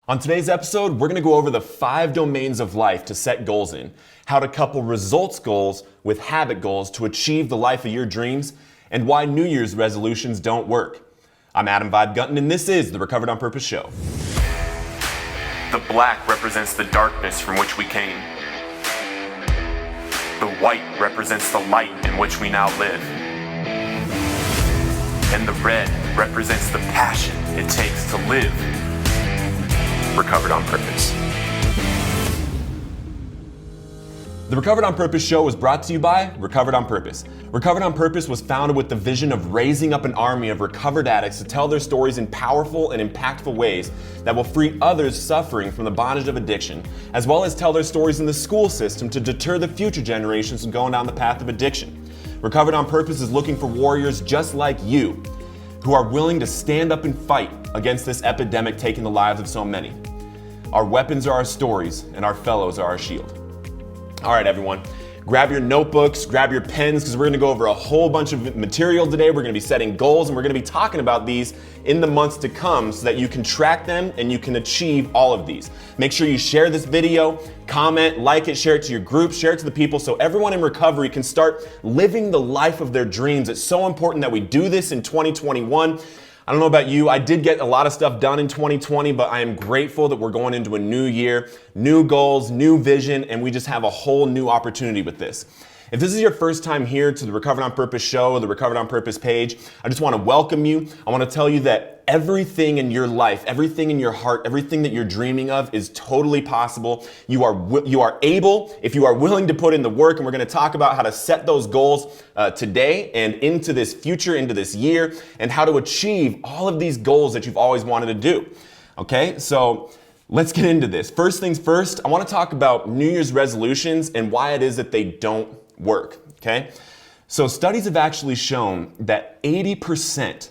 On today's episode, we're going to go over the 5 domains of life to set goals in, how to couple results goals with habit goals to achieve the life of your dreams, and why New Year's resolutions don't work. I'm Adam Vibe Gunton, and this is the Recovered on Purpose Show. The black represents the darkness from which we came. The white represents the light in which we now live. And the red represents the passion it takes to live Recovered on Purpose. The Recovered on Purpose show was brought to you by Recovered on Purpose. Recovered on Purpose was founded with the vision of raising up an army of recovered addicts to tell their stories in powerful and impactful ways that will free others suffering from the bondage of addiction, as well as tell their stories in the school system to deter the future generations from going down the path of addiction. Recovered on Purpose is looking for warriors just like you, who are willing to stand up and fight against this epidemic taking the lives of so many. Our weapons are our stories, and our fellows are our shield. All right, everyone, grab your notebooks, grab your pens, because we're gonna go over a whole bunch of material today. We're gonna be setting goals, and we're gonna be talking about these in the months to come so that you can track them and you can achieve all of these. Make sure you share this video, comment, like it, share it to your group, share it to the people so everyone in recovery can start living the life of their dreams. It's so important that we do this in 2021. I don't know about you, I did get a lot of stuff done in 2020, but I am grateful that we're going into a new year, new goals, new vision, and we just have a whole new opportunity with this. If this is your first time here to the Recovered on Purpose show, the Recovered on Purpose page, I just want to welcome you. I want to tell you that everything in your life, everything in your heart, everything that you're dreaming of is totally possible. You are able, if you are willing to put in the work, and we're going to talk about how to set those goals today and into this future, into this year, and how to achieve all of these goals that you've always wanted to do. Okay, so let's get into this. First things first, I want to talk about New Year's resolutions and why it is that they don't work, okay? So studies have actually shown that 80%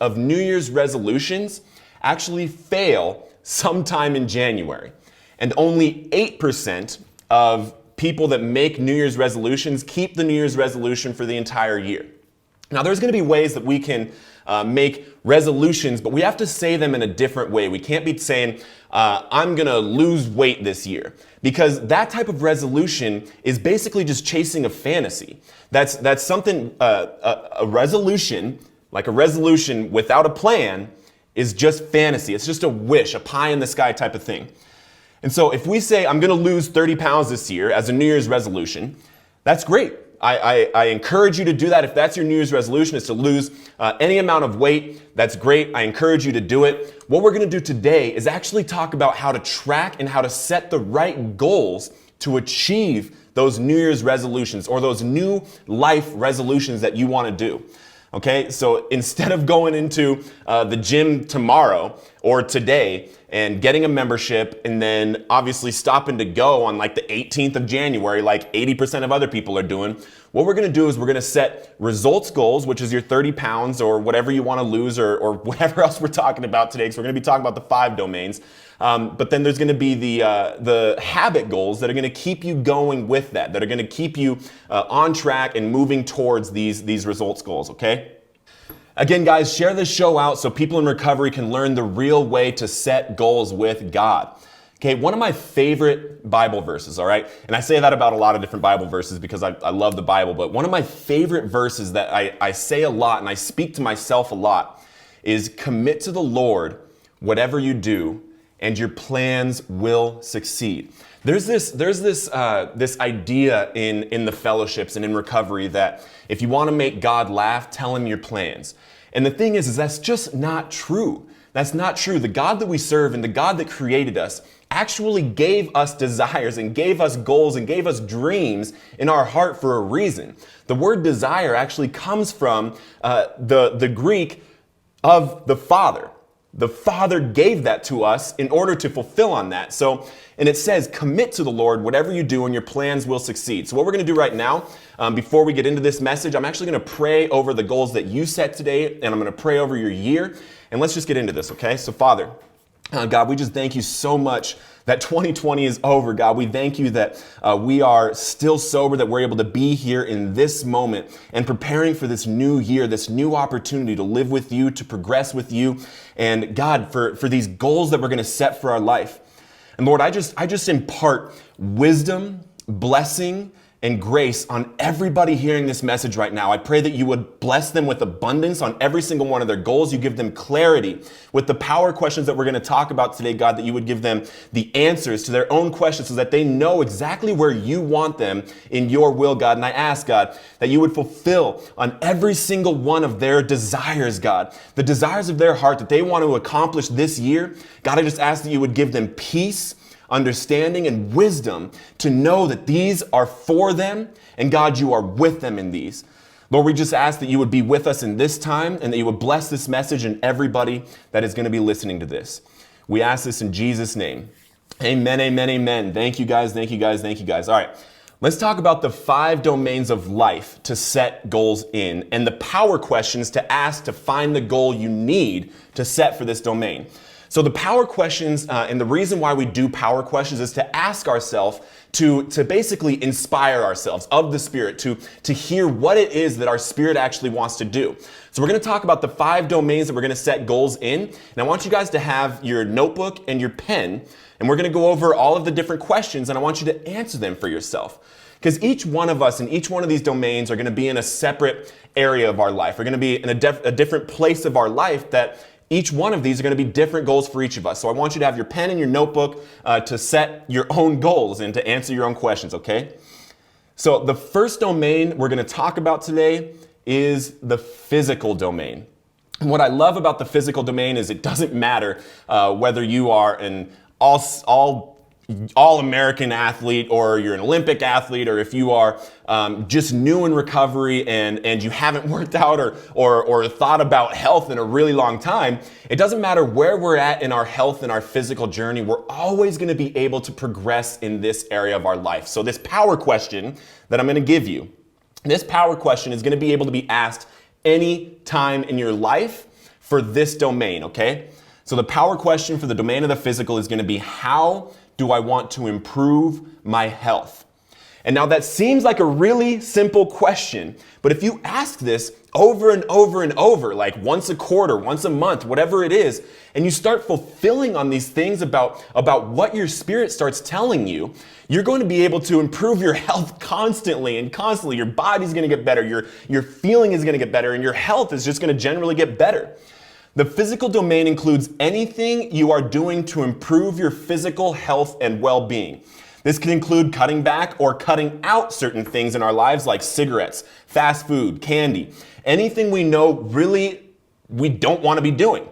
of New Year's resolutions actually fail sometime in January. And only 8% of people that make New Year's resolutions keep the New Year's resolution for the entire year. Now, there's going to be ways that we can make resolutions, but we have to say them in a different way. We can't be saying, I'm going to lose weight this year, because that type of resolution is basically just chasing a fantasy. That's something, a resolution, like a resolution without a plan, is just fantasy. It's just a wish, a pie in the sky type of thing. And so if we say, I'm going to lose 30 pounds this year as a New Year's resolution, that's great. I encourage you to do that. If that's your New Year's resolution, is to lose any amount of weight, that's great. I encourage you to do it. What we're going to do today is actually talk about how to track and how to set the right goals to achieve those New Year's resolutions or those new life resolutions that you want to do. Okay, so instead of going into the gym tomorrow or today and getting a membership and then obviously stopping to go on like the 18th of January, like 80% of other people are doing, what we're going to do is we're going to set results goals, which is your 30 pounds or whatever you want to lose or whatever else we're talking about today. So we're going to be talking about the 5 domains. But then there's going to be the habit goals that are going to keep you going with that are going to keep you on track and moving towards these results goals, okay? Again, guys, share this show out so people in recovery can learn the real way to set goals with God. Okay, one of my favorite Bible verses, all right? And I say that about a lot of different Bible verses because I love the Bible, but one of my favorite verses that I say a lot and I speak to myself a lot is commit to the Lord whatever you do, and your plans will succeed. There's this idea in the fellowships and in recovery that if you want to make God laugh, tell him your plans. And the thing is that's just not true. That's not true. The God that we serve and the God that created us actually gave us desires and gave us goals and gave us dreams in our heart for a reason. The word desire actually comes from the Greek of the Father. The Father gave that to us in order to fulfill on that. So, and it says, commit to the Lord, whatever you do, and your plans will succeed. So what we're going to do right now, before we get into this message, I'm actually going to pray over the goals that you set today, and I'm going to pray over your year. And let's just get into this, okay? So Father, God, we just thank you so much that 2020 is over, God. We thank you that we are still sober, that we're able to be here in this moment and preparing for this new year, this new opportunity to live with you, to progress with you. And God, for these goals that we're going to set for our life. And Lord, I just impart wisdom, blessing, and grace on everybody hearing this message right now. I pray that you would bless them with abundance on every single one of their goals. You give them clarity with the power questions that we're going to talk about today, God, that you would give them the answers to their own questions so that they know exactly where you want them in your will, God. And I ask, God, that you would fulfill on every single one of their desires, God, the desires of their heart that they want to accomplish this year. God, I just ask that you would give them peace, understanding, and wisdom to know that these are for them, and God, you are with them in these. Lord, we just ask that you would be with us in this time and that you would bless this message and everybody that is going to be listening to this. We ask this in Jesus' name. Amen, amen, amen. Thank you guys, thank you guys, thank you guys. All right, let's talk about the 5 domains of life to set goals in and the power questions to ask to find the goal you need to set for this domain. So the power questions, and the reason why we do power questions is to ask ourselves to basically inspire ourselves of the Spirit, to hear what it is that our Spirit actually wants to do. So we're going to talk about the 5 domains that we're going to set goals in. And I want you guys to have your notebook and your pen, and we're going to go over all of the different questions, and I want you to answer them for yourself. Because each one of us in each one of these domains are going to be in a separate area of our life. We're going to be in a different place of our life that each one of these are going to be different goals for each of us. So I want you to have your pen and your notebook to set your own goals and to answer your own questions, okay? So the first domain we're going to talk about today is the physical domain. And what I love about the physical domain is it doesn't matter whether you are an all-American athlete or you're an Olympic athlete, or if you are just new in recovery and you haven't worked out or thought about health in a really long time. It doesn't matter where we're at in our health and our physical journey. We're always going to be able to progress in this area of our life. So this power question that I'm going to give you, this power question is going to be able to be asked any time in your life for this domain, okay? So the power question for the domain of the physical is going to be, how do I want to improve my health? And now that seems like a really simple question, but if you ask this over and over and over, like once a quarter, once a month, whatever it is, and you start fulfilling on these things about what your spirit starts telling you, you're going to be able to improve your health constantly and constantly. Your body's going to get better, your feeling is going to get better, and your health is just going to generally get better. The physical domain includes anything you are doing to improve your physical health and well-being. This can include cutting back or cutting out certain things in our lives like cigarettes, fast food, candy, anything we know really we don't want to be doing.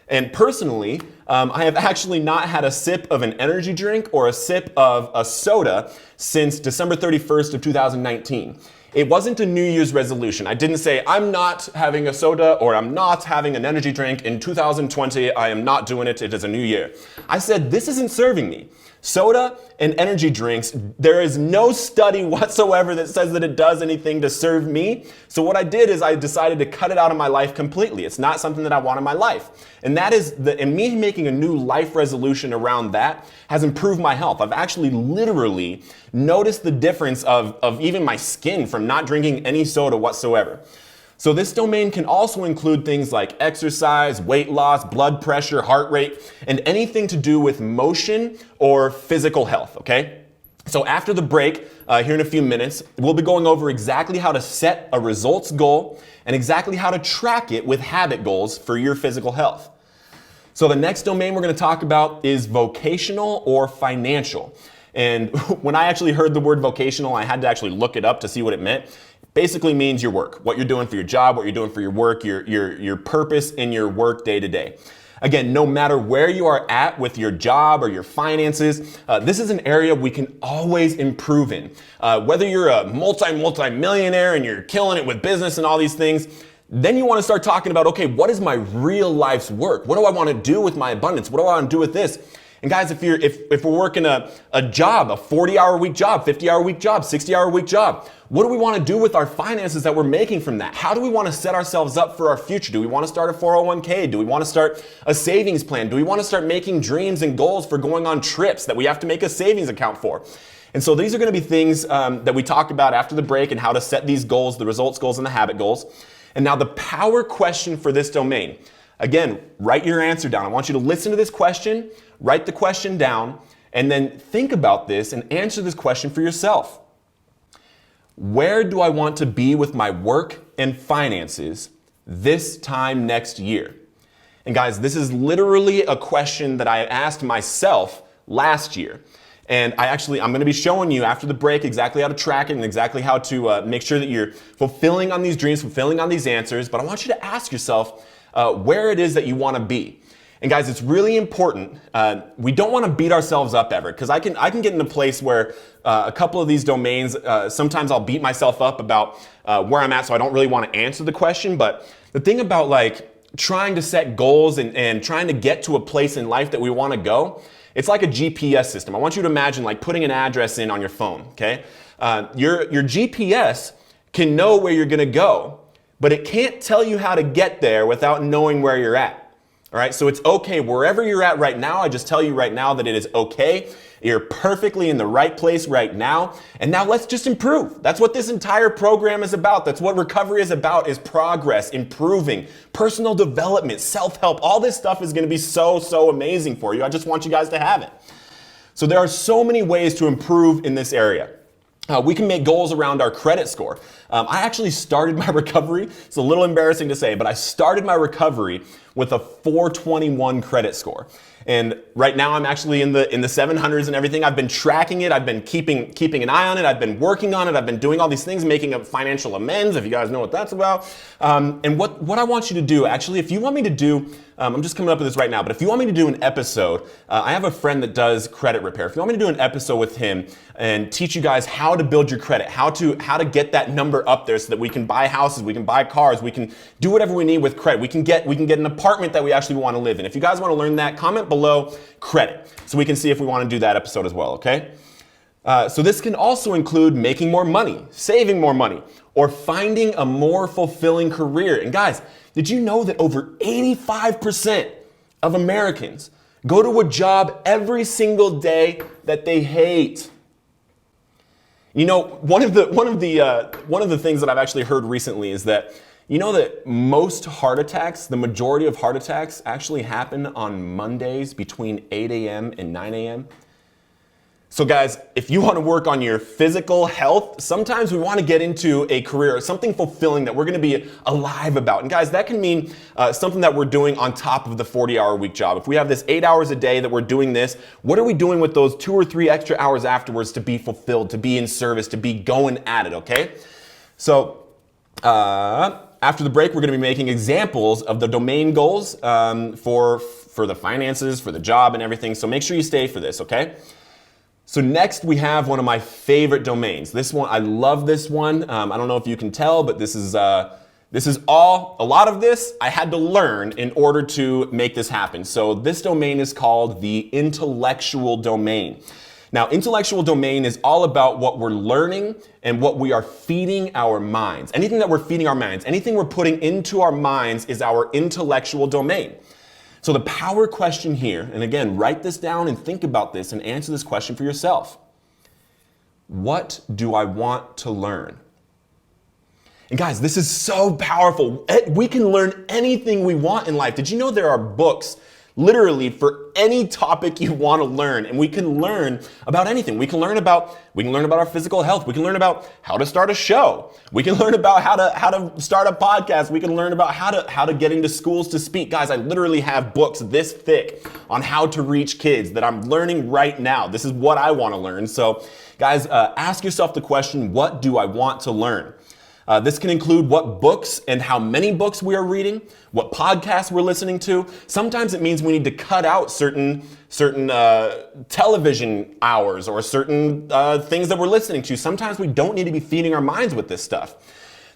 And personally, I have actually not had a sip of an energy drink or a sip of a soda since December 31st of 2019. It wasn't a New Year's resolution. I didn't say, I'm not having a soda or I'm not having an energy drink in 2020. I am not doing it. It is a new year. I said, this isn't serving me. Soda and energy drinks, there is no study whatsoever that says that it does anything to serve me. So what I did is I decided to cut it out of my life completely. It's not something that I want in my life. And that is, and me making a new life resolution around that has improved my health. I've actually literally noticed the difference of even my skin from not drinking any soda whatsoever. So this domain can also include things like exercise, weight loss, blood pressure, heart rate, and anything to do with motion or physical health, okay? So after the break, here in a few minutes, we'll be going over exactly how to set a results goal and exactly how to track it with habit goals for your physical health. So the next domain we're going to talk about is vocational or financial. And when I actually heard the word vocational, I had to actually look it up to see what it meant. Basically means your work, what you're doing for your job, what you're doing for your work, your purpose in your work day to day. Again, no matter where you are at with your job or your finances, this is an area we can always improve in. Whether you're a multi-millionaire and you're killing it with business and all these things, then you want to start talking about, okay, what is my real life's work? What do I want to do with my abundance? What do I want to do with this? And guys, if we're working a job, a 40-hour week job, 50-hour week job, 60-hour week job, what do we want to do with our finances that we're making from that? How do we want to set ourselves up for our future? Do we want to start a 401k? Do we want to start a savings plan? Do we want to start making dreams and goals for going on trips that we have to make a savings account for? And so these are going to be things that we talk about after the break and how to set these goals, the results goals and the habit goals. And now the power question for this domain. Again, write your answer down. I want you to listen to this question, write the question down, and then think about this and answer this question for yourself. Where do I want to be with my work and finances this time next year? And guys, this is literally a question that I asked myself last year. And I'm going to be showing you after the break exactly how to track it and exactly how to make sure that you're fulfilling on these dreams, fulfilling on these answers. But I want you to ask yourself where it is that you want to be. And guys, it's really important. We don't want to beat ourselves up ever, because I can get in a place where a couple of these domains, sometimes I'll beat myself up about where I'm at, so I don't really want to answer the question. But the thing about trying to set goals and trying to get to a place in life that we want to go, it's like a GPS system. I want you to imagine putting an address in on your phone, okay? Your GPS can know where you're going to go, but it can't tell you how to get there without knowing where you're at. All right, so it's okay wherever you're at right now. I just tell you right now that it is okay. You're perfectly in the right place right now. And now let's just improve. That's what this entire program is about. That's what recovery is about, is progress, improving, personal development, self-help. All this stuff is going to be so amazing for you. I just want you guys to have it. So there are so many ways to improve in this area. We can make goals around our credit score. I actually started my recovery. It's a little embarrassing to say, but I started my recovery with a 421 credit score. And right now I'm actually in the 700s and everything. I've been tracking it. I've been keeping an eye on it. I've been working on it. I've been doing all these things, making a financial amends, if you guys know what that's about. And what I want you to do, actually, if you want me to do, I'm just coming up with this right now, but if you want me to do an episode, I have a friend that does credit repair. If you want me to do an episode with him and teach you guys how to build your credit, how to get that number up there so that we can buy houses, we can buy cars, we can do whatever we need with credit. We can get an apartment that we actually want to live in. If you guys want to learn that, comment below credit so we can see if we want to do that episode as well, okay? So this can also include making more money, saving more money, or finding a more fulfilling career. And guys, did you know that over 85% of Americans go to a job every single day that they hate? You know, one of the things that I've actually heard recently is that, you know, that most heart attacks, the majority of heart attacks actually happen on Mondays between 8 a.m. and 9 a.m. So guys, if you want to work on your physical health, sometimes we want to get into a career, something fulfilling that we're going to be alive about. And guys, that can mean something that we're doing on top of the 40-hour week job. If we have this 8 hours a day that we're doing this, what are we doing with those 2 or 3 extra hours afterwards to be fulfilled, to be in service, to be going at it, okay? So after the break, we're going to be making examples of the domain goals for the finances, for the job and everything. So make sure you stay for this, okay? So next we have one of my favorite domains. This one, I love this one. I don't know if you can tell, but this is a lot of this I had to learn in order to make this happen. So this domain is called the intellectual domain. Now, intellectual domain is all about what we're learning and what we are feeding our minds. Anything that we're feeding our minds, anything we're putting into our minds is our intellectual domain. So the power question here, and again, write this down and think about this and answer this question for yourself. What do I want to learn? And guys, this is so powerful. We can learn anything we want in life. Did you know there are books literally for any topic you want to learn, and we can learn about anything. We can learn about our physical health. We can learn about how to start a show. We can learn about how to start a podcast. We can learn about how to get into schools to speak. Guys, I literally have books this thick on how to reach kids that I'm learning right now. This is what I want to learn. So guys, ask yourself the question, what do I want to learn? This can include what books and how many books we are reading, what podcasts we're listening to. Sometimes it means we need to cut out certain television hours or certain things that we're listening to. Sometimes we don't need to be feeding our minds with this stuff.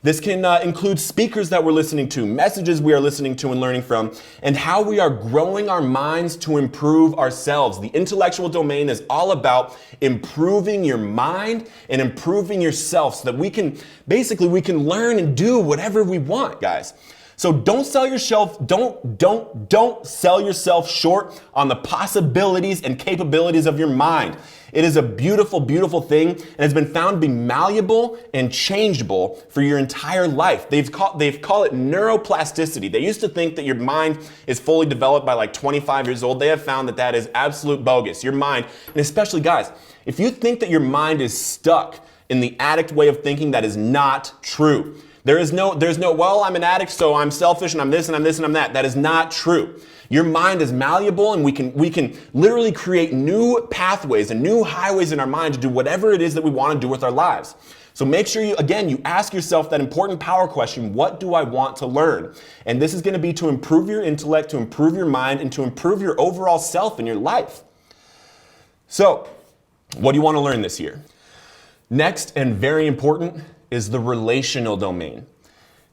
This can include speakers that we're listening to, messages we are listening to and learning from, and how we are growing our minds to improve ourselves. The intellectual domain is all about improving your mind and improving yourself so that we can learn and do whatever we want, guys. So don't sell yourself, don't sell yourself short on the possibilities and capabilities of your mind. It is a beautiful, beautiful thing, and it's been found to be malleable and changeable for your entire life. They've called it neuroplasticity. They used to think that your mind is fully developed by like 25 years old. They have found that that is absolute bogus. Your mind, and especially guys, if you think that your mind is stuck in the addict way of thinking, that is not true. There's no, well, I'm an addict, so I'm selfish and I'm this and I'm this and I'm that. That is not true. Your mind is malleable, and we can literally create new pathways and new highways in our mind to do whatever it is that we want to do with our lives. So make sure you ask yourself that important power question, what do I want to learn? And this is going to be to improve your intellect, to improve your mind, and to improve your overall self in your life. So, what do you want to learn this year? Next, and very important, is the relational domain.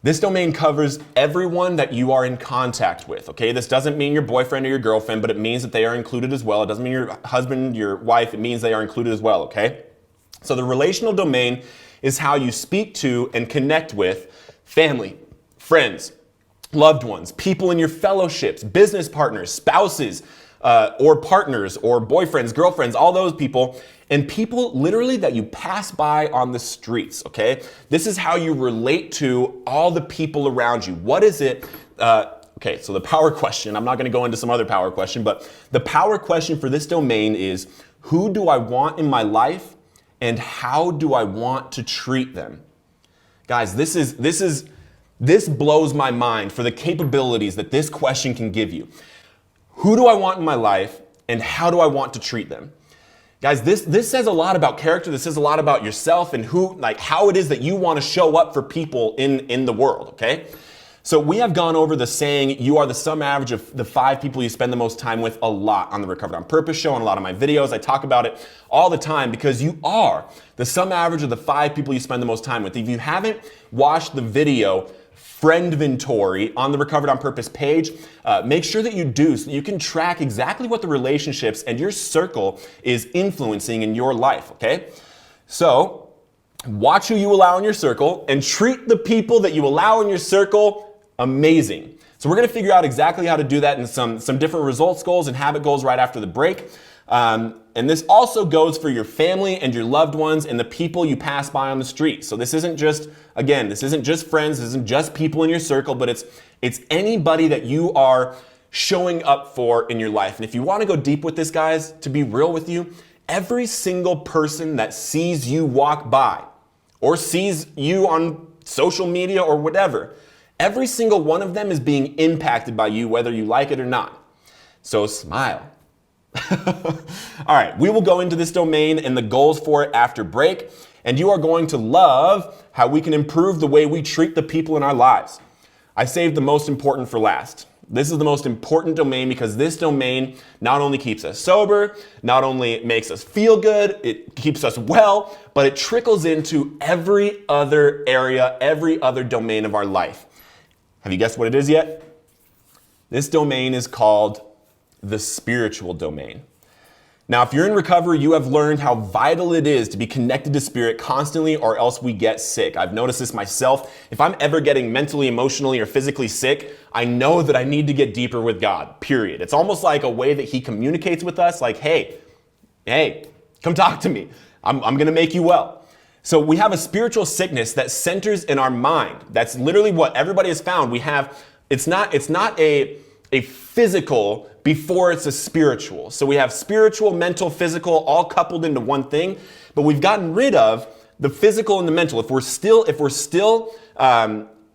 This domain covers everyone that you are in contact with, okay? This doesn't mean your boyfriend or your girlfriend, but it means that they are included as well. It doesn't mean your husband, your wife, it means they are included as well, okay? So the relational domain is how you speak to and connect with family, friends, loved ones, people in your fellowships, business partners, spouses, or partners, or boyfriends, girlfriends, all those people, and people literally that you pass by on the streets, okay? This is how you relate to all the people around you. What is it? Okay, so the power question, I'm not gonna go into some other power question, but the power question for this domain is, who do I want in my life, and how do I want to treat them? Guys, this blows my mind for the capabilities that this question can give you. Who do I want in my life, and how do I want to treat them? Guys, this says a lot about character. This says a lot about yourself and how it is that you want to show up for people in the world, okay? So we have gone over the saying, you are the sum average of the 5 people you spend the most time with, a lot on the Recovered on Purpose show and a lot of my videos. I talk about it all the time because you are the sum average of the 5 people you spend the most time with. If you haven't watched the video, Friendventory on the Recovered on Purpose page, make sure that you do so that you can track exactly what the relationships and your circle is influencing in your life, okay? So watch who you allow in your circle and treat the people that you allow in your circle amazing. So we're gonna figure out exactly how to do that in some different results goals and habit goals right after the break. And this also goes for your family and your loved ones and the people you pass by on the street. So this isn't just, again, this isn't just friends, this isn't just people in your circle, but it's anybody that you are showing up for in your life. And if you want to go deep with this, guys, to be real with you, every single person that sees you walk by or sees you on social media or whatever, every single one of them is being impacted by you, whether you like it or not. So smile. All right, we will go into this domain and the goals for it after break, and you are going to love how we can improve the way we treat the people in our lives. I saved the most important for last. This is the most important domain because this domain not only keeps us sober, not only makes us feel good, it keeps us well, but it trickles into every other area, every other domain of our life. Have you guessed what it is yet? This domain is called the spiritual domain. Now, if you're in recovery, you have learned how vital it is to be connected to spirit constantly or else we get sick. I've noticed this myself. If I'm ever getting mentally, emotionally, or physically sick, I know that I need to get deeper with God, period. It's almost like a way that He communicates with us, like, hey, come talk to me. I'm gonna make you well. So we have a spiritual sickness that centers in our mind. That's literally what everybody has found. It's not a physical before it's a spiritual. So we have spiritual, mental, physical, all coupled into one thing, but we've gotten rid of the physical and the mental. If we're still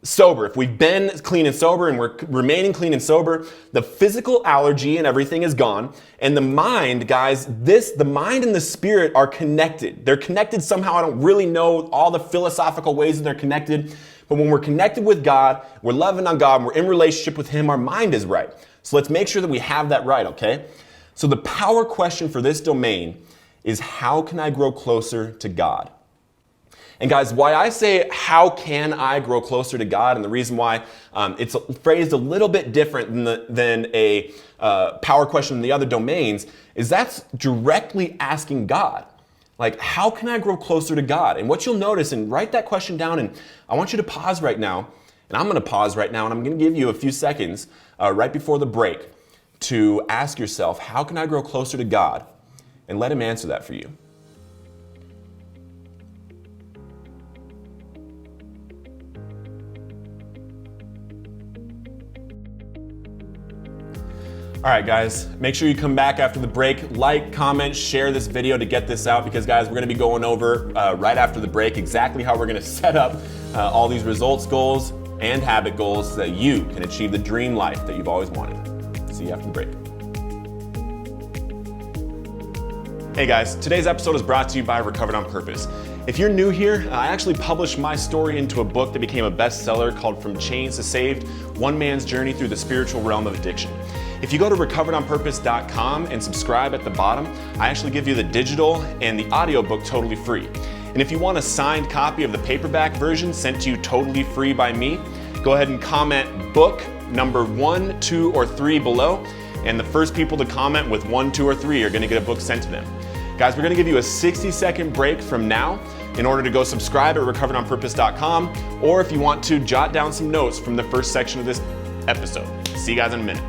sober, if we've been clean and sober and we're remaining clean and sober, the physical allergy and everything is gone. And the mind, guys, the mind and the spirit are connected. They're connected somehow. I don't really know all the philosophical ways that they're connected. But when we're connected with God, we're loving on God, and we're in relationship with Him, our mind is right. So let's make sure that we have that right, okay? So the power question for this domain is, how can I grow closer to God? And guys, why I say, how can I grow closer to God? And the reason why it's phrased a little bit different than a power question in the other domains is that's directly asking God. Like, how can I grow closer to God? And what you'll notice, and write that question down, and I want you to pause right now, and I'm going to pause right now, and I'm going to give you a few seconds right before the break to ask yourself, how can I grow closer to God? And let him answer that for you. All right, guys, make sure you come back after the break. Like, comment, share this video to get this out because, guys, we're going to be going over right after the break exactly how we're going to set up all these results goals and habit goals so that you can achieve the dream life that you've always wanted. See you after the break. Hey guys, today's episode is brought to you by Recovered on Purpose. If you're new here, I actually published my story into a book that became a bestseller called From Chains to Saved, One Man's Journey Through the Spiritual Realm of Addiction. If you go to recoveredonpurpose.com and subscribe at the bottom, I actually give you the digital and the audiobook totally free. And if you want a signed copy of the paperback version sent to you totally free by me, go ahead and comment book number 1, 2, or 3 below. And the first people to comment with 1, 2, or 3 are going to get a book sent to them. Guys, we're going to give you a 60-second break from now in order to go subscribe at recoveredonpurpose.com, or if you want to, jot down some notes from the first section of this episode. See you guys in a minute.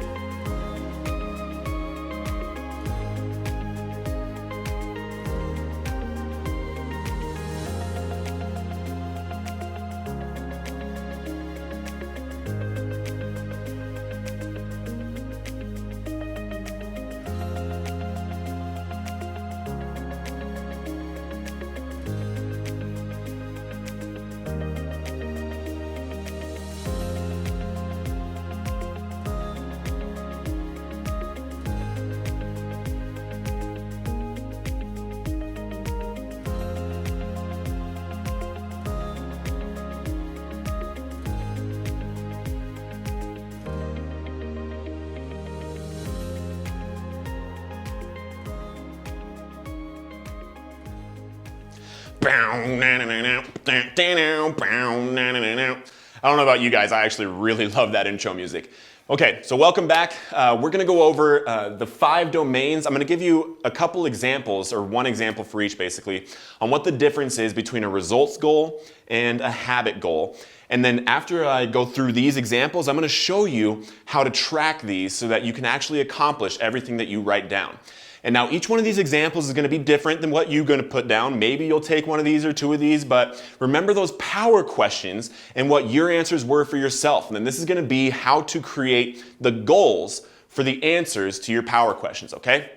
I don't know about you guys, I actually really love that intro music. Okay, so welcome back. We're gonna go over the 5 domains. I'm gonna give you a couple examples, or one example for each basically, on what the difference is between a results goal and a habit goal. And then after I go through these examples, I'm gonna show you how to track these so that you can actually accomplish everything that you write down. And now each one of these examples is going to be different than what you're going to put down. Maybe you'll take one of these or 2 of these, but remember those power questions and what your answers were for yourself. And then this is going to be how to create the goals for the answers to your power questions, okay?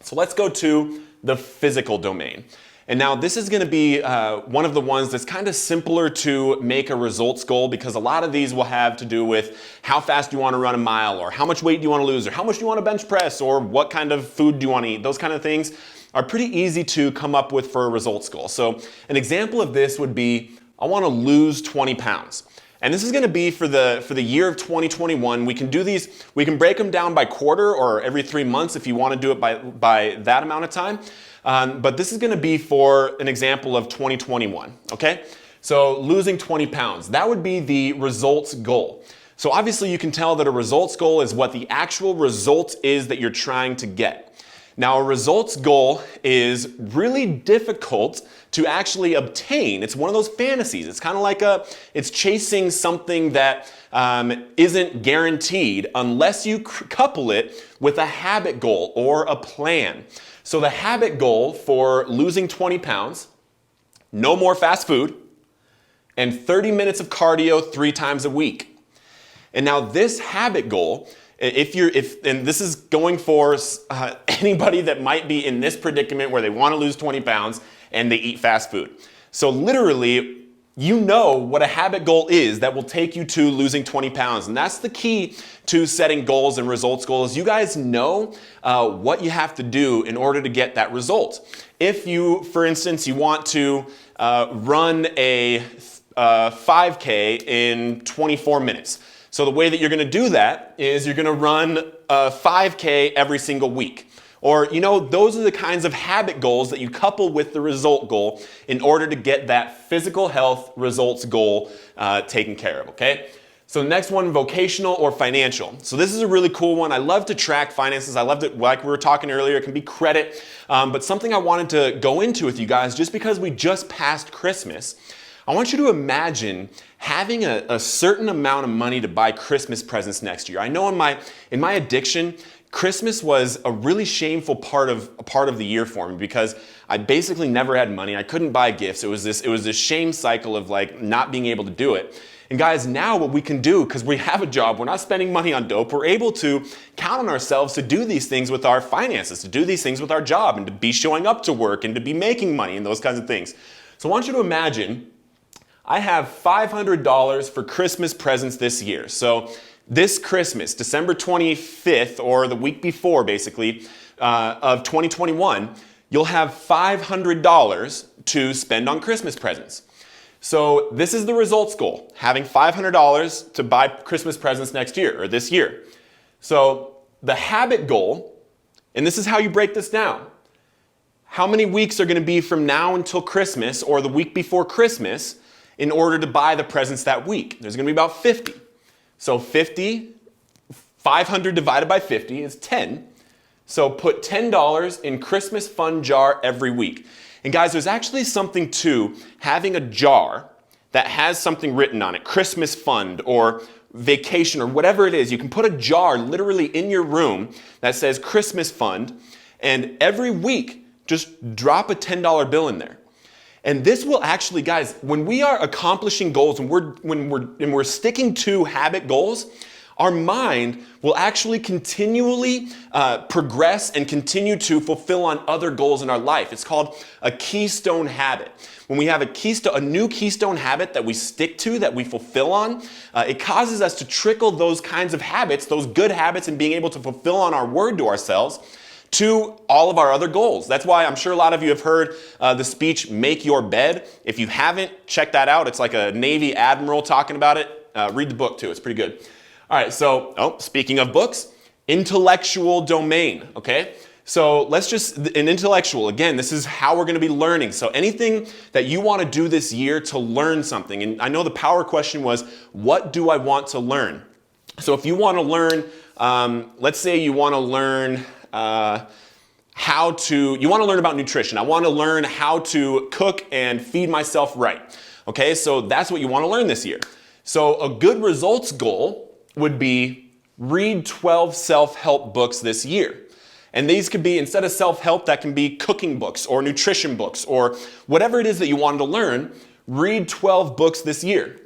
So let's go to the physical domain. And now this is going to be one of the ones that's kind of simpler to make a results goal, because a lot of these will have to do with how fast do you want to run a mile, or how much weight do you want to lose, or how much do you want to bench press, or what kind of food do you want to eat. Those kind of things are pretty easy to come up with for a results goal. So an example of this would be, I want to lose 20 pounds. And this is going to be for the year of 2021. We can do these, we can break them down by quarter or every 3 months if you want to do it by that amount of time. But this is going to be for an example of 2021, okay? So losing 20 pounds, that would be the results goal. So obviously you can tell that a results goal is what the actual result is that you're trying to get. Now a results goal is really difficult to actually obtain. It's one of those fantasies. It's kind of like it's chasing something that isn't guaranteed unless you couple it with a habit goal or a plan. So the habit goal for losing 20 pounds, no more fast food, and 30 minutes of cardio 3 times a week. And now this habit goal, and this is going for anybody that might be in this predicament where they want to lose 20 pounds and they eat fast food. So literally, you know what a habit goal is that will take you to losing 20 pounds. And that's the key to setting goals and results goals. You guys know what you have to do in order to get that result. If you, for instance, you want to run a 5K in 24 minutes. So the way that you're going to do that is you're going to run a 5K every single week. Or, those are the kinds of habit goals that you couple with the result goal in order to get that physical health results goal taken care of, okay? So the next one, vocational or financial. So this is a really cool one. I love to track finances. I love it, like we were talking earlier, it can be credit. But something I wanted to go into with you guys, just because we just passed Christmas, I want you to imagine having a certain amount of money to buy Christmas presents next year. I know in my addiction, Christmas was a really shameful part of the year for me because I basically never had money. I couldn't buy gifts. It was this shame cycle of like not being able to do it. And guys, now what we can do, because we have a job, we're not spending money on dope, we're able to count on ourselves to do these things with our finances, to do these things with our job, and to be showing up to work, and to be making money, and those kinds of things. So I want you to imagine, I have $500 for Christmas presents this year. So this Christmas, December 25th, or the week before basically, of 2021, you'll have $500 to spend on Christmas presents. So this is the results goal, having $500 to buy Christmas presents next year, or this year. So the habit goal, and this is how you break this down. How many weeks are going to be from now until Christmas, or the week before Christmas, in order to buy the presents that week? There's going to be about 50. So 500 divided by 50 is 10. So put $10 in Christmas fund jar every week. And guys, there's actually something to having a jar that has something written on it, Christmas fund or vacation or whatever it is. You can put a jar literally in your room that says Christmas fund, and every week just drop a $10 bill in there. And this will actually, guys, when we are accomplishing goals and we're sticking to habit goals, our mind will actually continually progress and continue to fulfill on other goals in our life. It's called a keystone habit. When we have a new keystone habit that we stick to, that we fulfill on, it causes us to trickle those kinds of habits, those good habits, and being able to fulfill on our word to ourselves, to all of our other goals. That's why I'm sure a lot of you have heard the speech, Make Your Bed. If you haven't, check that out. It's like a Navy admiral talking about it. Read the book too, it's pretty good. All right, so, speaking of books, intellectual domain, okay? So an intellectual, again, this is how we're gonna be learning. So anything that you wanna do this year to learn something, and I know the power question was, what do I want to learn? So if you wanna learn, let's say you wanna learn you want to learn about nutrition. I want to learn how to cook and feed myself right. Okay, so that's what you want to learn this year. So a good results goal would be read 12 self-help books this year. And these could be, instead of self-help, that can be cooking books or nutrition books or whatever it is that you wanted to learn, read 12 books this year.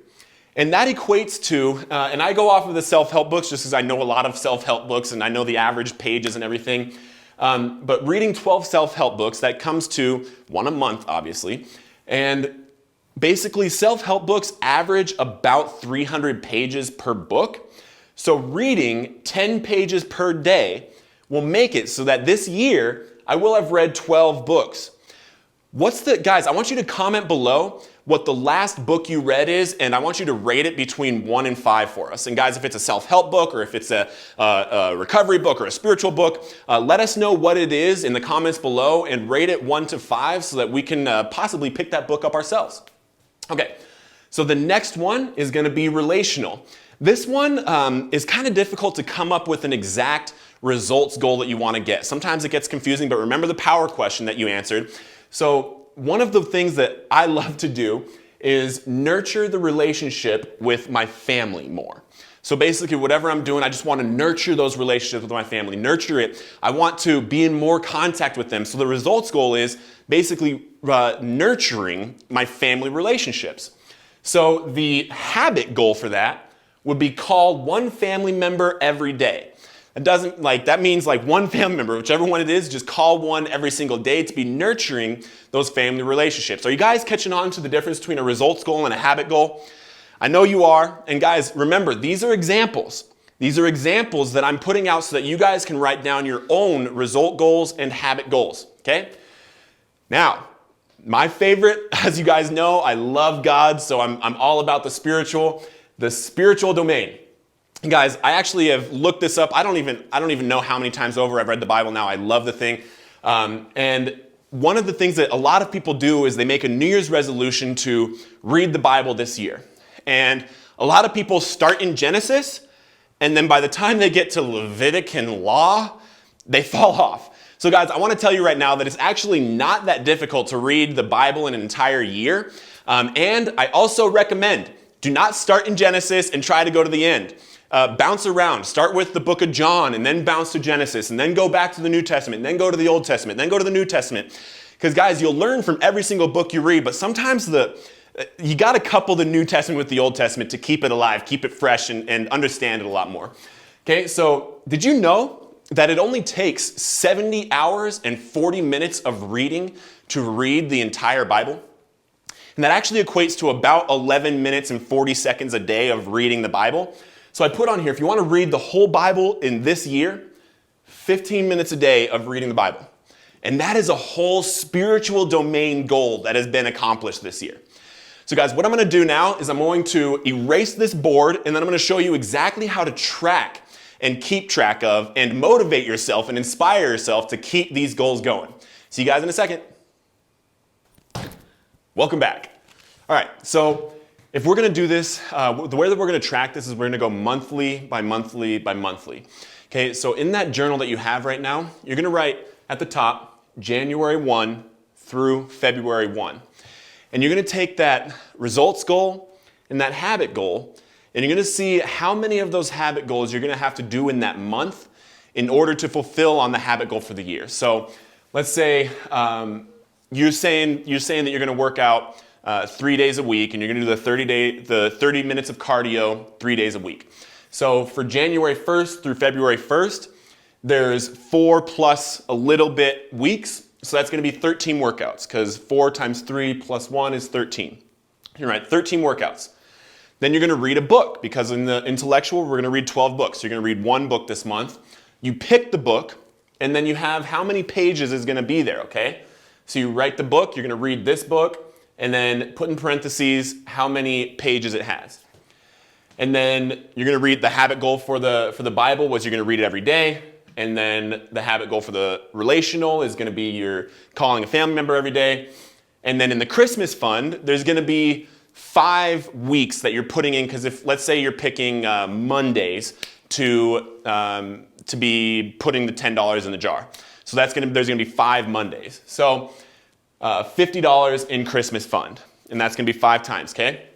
And that equates to, and I go off of the self-help books just because I know a lot of self-help books and I know the average pages and everything. But reading 12 self-help books, that comes to one a month, obviously. And basically, self-help books average about 300 pages per book. So reading 10 pages per day will make it so that this year, I will have read 12 books. Guys, I want you to comment below what the last book you read is, and I want you to rate it between 1 and 5 for us. And guys, if it's a self-help book, or if it's a recovery book, or a spiritual book, let us know what it is in the comments below and rate it 1 to 5 so that we can possibly pick that book up ourselves. Okay, so the next one is gonna be relational. This one is kind of difficult to come up with an exact results goal that you wanna get. Sometimes it gets confusing, but remember the power question that you answered. So one of the things that I love to do is nurture the relationship with my family more. So basically whatever I'm doing, I just want to nurture those relationships with my family, nurture it. I want to be in more contact with them. So the results goal is basically nurturing my family relationships. So the habit goal for that would be call one family member every day. That means one family member, whichever one it is, just call one every single day to be nurturing those family relationships. Are you guys catching on to the difference between a results goal and a habit goal? I know you are. And guys, remember, these are examples. These are examples that I'm putting out so that you guys can write down your own result goals and habit goals, okay? Now, my favorite, as you guys know, I love God, so I'm all about the spiritual domain. Guys, I actually have looked this up. I don't even know how many times over I've read the Bible now. I love the thing. And one of the things that a lot of people do is they make a New Year's resolution to read the Bible this year. And a lot of people start in Genesis, and then by the time they get to Leviticus and Law, they fall off. So guys, I want to tell you right now that it's actually not that difficult to read the Bible in an entire year. And I also recommend, do not start in Genesis and try to go to the end. Bounce around. Start with the book of John and then bounce to Genesis and then go back to the New Testament and then go to the Old Testament, then go to the New Testament. Because guys, you'll learn from every single book you read, but sometimes you got to couple the New Testament with the Old Testament to keep it alive, keep it fresh, and understand it a lot more. Okay, so did you know that it only takes 70 hours and 40 minutes of reading to read the entire Bible? And that actually equates to about 11 minutes and 40 seconds a day of reading the Bible. So I put on here, if you want to read the whole Bible in this year, 15 minutes a day of reading the Bible. And that is a whole spiritual domain goal that has been accomplished this year. So guys, what I'm going to do now is I'm going to erase this board, and then I'm going to show you exactly how to track and keep track of and motivate yourself and inspire yourself to keep these goals going. See you guys in a second. Welcome back. All right, so if we're going to do this, the way that we're going to track this is we're going to go monthly by monthly by monthly. Okay, so in that journal that you have right now, you're going to write at the top January 1 through February 1. And you're going to take that results goal and that habit goal, and you're going to see how many of those habit goals you're going to have to do in that month in order to fulfill on the habit goal for the year. So let's say you're saying that you're going to work out 3 days a week, and you're going to do the 30 minutes of cardio 3 days a week. So for January 1st through February 1st, there's 4 plus a little bit weeks. So that's going to be 13 workouts, because 4 times 3 plus 1 is 13. You're right, 13 workouts. Then you're going to read a book, because in the intellectual, we're going to read 12 books. You're going to read 1 book this month. You pick the book, and then you have how many pages is going to be there, okay? So you write the book, you're going to read this book, and then put in parentheses how many pages it has. And then you're going to read the habit goal for the Bible was you're going to read it every day. And then the habit goal for the relational is going to be you're calling a family member every day. And then in the Christmas fund, there's going to be 5 weeks that you're putting in, because if, let's say you're picking Mondays to be putting the $10 in the jar. So there's going to be 5 Mondays. So $50 in Christmas fund, and that's going to be 5 times, okay?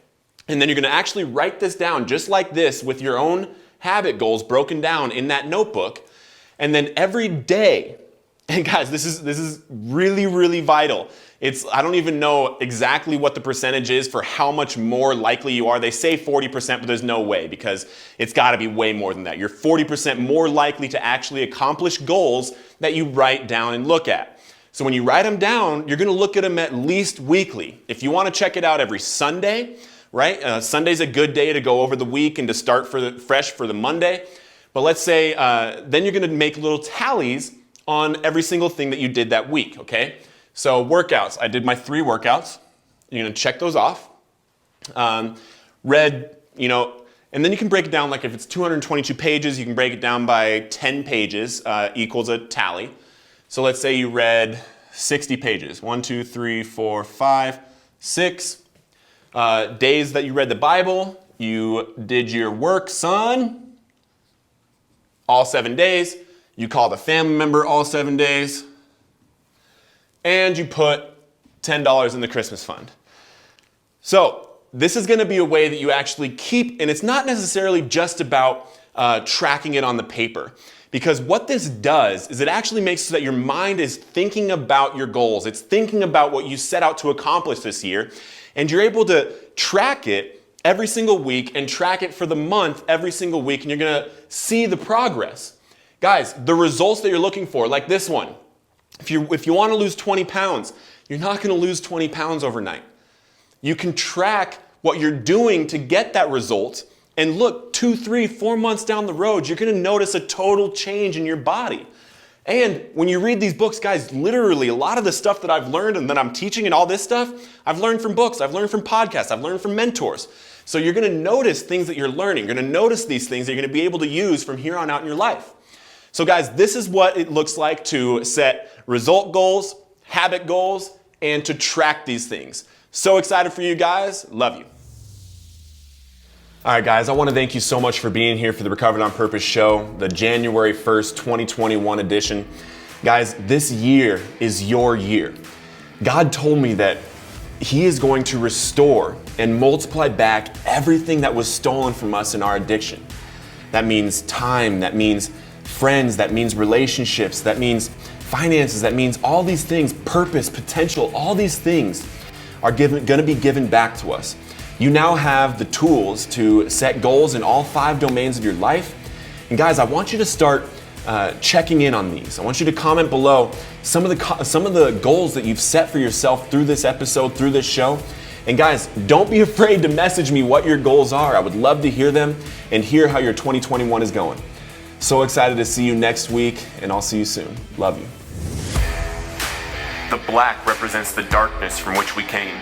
And then you're going to actually write this down just like this with your own habit goals broken down in that notebook. And then every day, and guys, this is really, really vital. I don't even know exactly what the percentage is for how much more likely you are. They say 40%, but there's no way, because it's got to be way more than that. You're 40% more likely to actually accomplish goals that you write down and look at. So when you write them down, you're going to look at them at least weekly. If you want to check it out every Sunday, right? Sunday's a good day to go over the week and to start fresh for the Monday. But let's say then you're going to make little tallies on every single thing that you did that week, okay? So workouts, I did my 3 workouts. You're going to check those off. Read, and then you can break it down, like if it's 222 pages, you can break it down by 10 pages equals a tally. So let's say you read 60 pages. 1, 2, 3, 4, 5, 6. Days that you read the Bible, you did your work, son. All 7 days. You called a family member all 7 days. And you put $10 in the Christmas fund. So this is going to be a way that you actually keep, and it's not necessarily just about tracking it on the paper. Because what this does is it actually makes so that your mind is thinking about your goals. It's thinking about what you set out to accomplish this year. And you're able to track it every single week and track it for the month every single week. And you're going to see the progress. Guys, the results that you're looking for, like this one. If you want to lose 20 pounds, you're not going to lose 20 pounds overnight. You can track what you're doing to get that result. And look, 2, 3, 4 months down the road, you're going to notice a total change in your body. And when you read these books, guys, literally a lot of the stuff that I've learned and that I'm teaching and all this stuff, I've learned from books, I've learned from podcasts, I've learned from mentors. So you're going to notice things that you're learning. You're going to notice these things that you're going to be able to use from here on out in your life. So guys, this is what it looks like to set result goals, habit goals, and to track these things. So excited for you guys. Love you. All right, guys, I want to thank you so much for being here for the Recovered on Purpose show, the January 1st, 2021 edition. Guys, this year is your year. God told me that He is going to restore and multiply back everything that was stolen from us in our addiction. That means time, that means friends, that means relationships, that means finances, that means all these things, purpose, potential, all these things are going to be given back to us. You now have the tools to set goals in all 5 domains of your life. And guys, I want you to start checking in on these. I want you to comment below some of the goals that you've set for yourself through this episode, through this show. And guys, don't be afraid to message me what your goals are. I would love to hear them and hear how your 2021 is going. So excited to see you next week, and I'll see you soon. Love you. The black represents the darkness from which we came.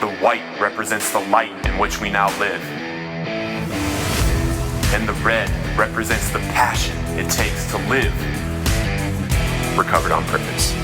The white represents the light in which we now live. And the red represents the passion it takes to live recovered on purpose.